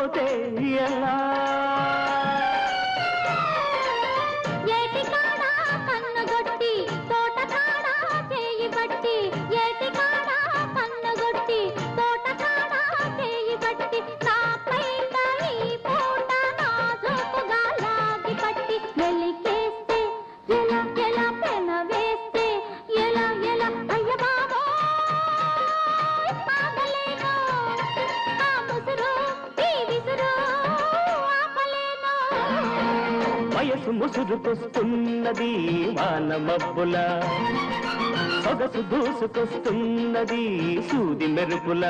పోతే ఎలా ఏటికాడా కన్నుగొట్టి తోటకాడా చేయి బట్టి ఏటికాడా కన్నుగొట్టి తోటకాడా చేయి బట్టి నాపై తలి పూట నాజుకుగా లాగి పట్టి వెలికేస్తే ఎలా ఎలా పెన వేస్తే ఎలా ఎలా అయ్య బాబోయ్ ఆగలేను ఆ ముసురు ఈ విసురు ఆపలేను వయసు ముసురుకొస్తున్నది వాన మబ్బుల సొగసు దూసుకొస్తున్నది సూది మెరుపుల